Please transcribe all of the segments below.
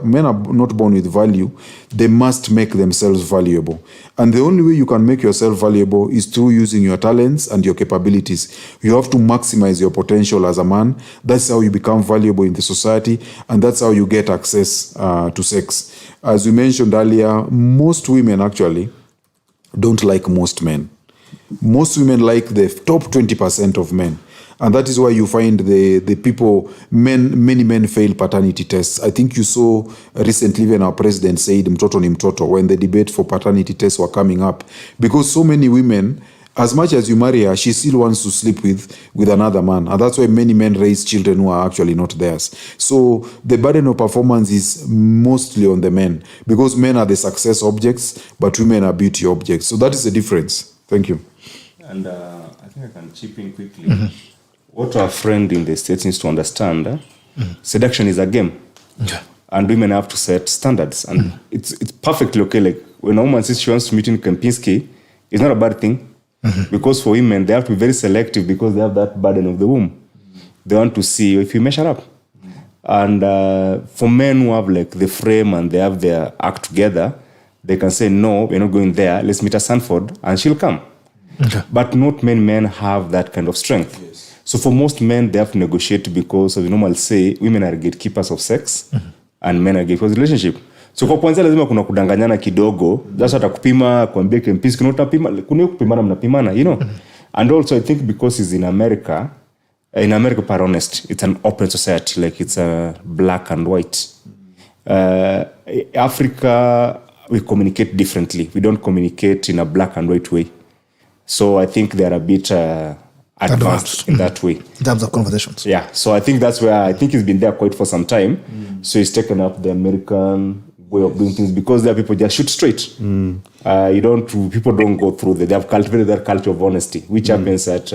men are not born with value. They must make themselves valuable. And the only way you can make yourself valuable is through using your talents and your capabilities. You have to maximize your potential as a man. That's how you become valuable in the society, and that's how you get access to sex. As we mentioned earlier, most women actually don't like most men. Most women like the top 20% of men. And that is why you find the people, many men fail paternity tests. I think you saw recently even our president said, mtoto ni mtoto, when the debate for paternity tests were coming up. Because so many women, as much as you marry her, she still wants to sleep with another man. And that's why many men raise children who are actually not theirs. So the burden of performance is mostly on the men. Because men are the success objects, but women are beauty objects. So that is the difference. Thank you. And I think I can chip in quickly. What our friend in the States needs to understand, seduction is a game. Okay. And women have to set standards. And it's perfectly okay. Like when a woman says she wants to meet in Kempinski, it's not a bad thing. Because for women, they have to be very selective because they have that burden of the womb. They want to see if you measure up. And for men who have like the frame and they have their act together, they can say, no, we're not going there. Let's meet at Sanford and she'll come. Okay. But not many men have that kind of strength. Yes. So for most men, they have to negotiate because, as we normally say, women are gatekeepers of sex and men are gatekeepers of relationship. So kwa kwanza lazima kuna kudanganyana kidogo. Just hata kupima, kuambia kempisi, kuna utapima, kuna kupimana mnapimana, you know. And also I think because it's in America, per honest, it's an open society, like it's a black and white. Africa, we communicate differently. We don't communicate in a black and white way. So I think they're a bit advanced in that way. In terms of conversations. Yeah, so I think that's where I think he's been there quite for some time. So he's taken up the American way of doing things because there people just shoot straight. People don't go through they have cultivated their culture of honesty, which happens at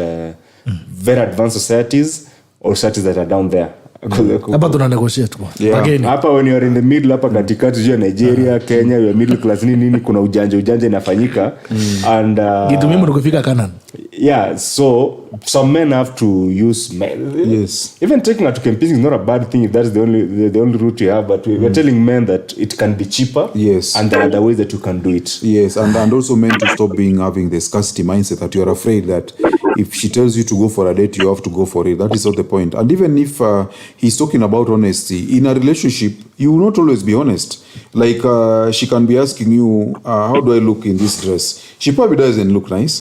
very advanced societies or societies that are down there. Hapa tuna negotiate kwa. Yeah. Hapa when you are in the middle, hapa katikati juu Nigeria, Kenya, you are middle class nini kuna ujanja inafanyika. And kitu mimi nikifika Canaan. Yeah, so some men have to use men. Yes. Even taking her to camping is not a bad thing if that's the only route you have, but we're telling men that it can be cheaper. Yes. And there are other ways that you can do it. Yes, and also men to stop having the scarcity mindset that you are afraid that if she tells you to go for a date, you have to go for it. That is not the point. And even if he's talking about honesty, in a relationship, you will not always be honest. Like she can be asking you, how do I look in this dress? She probably doesn't look nice.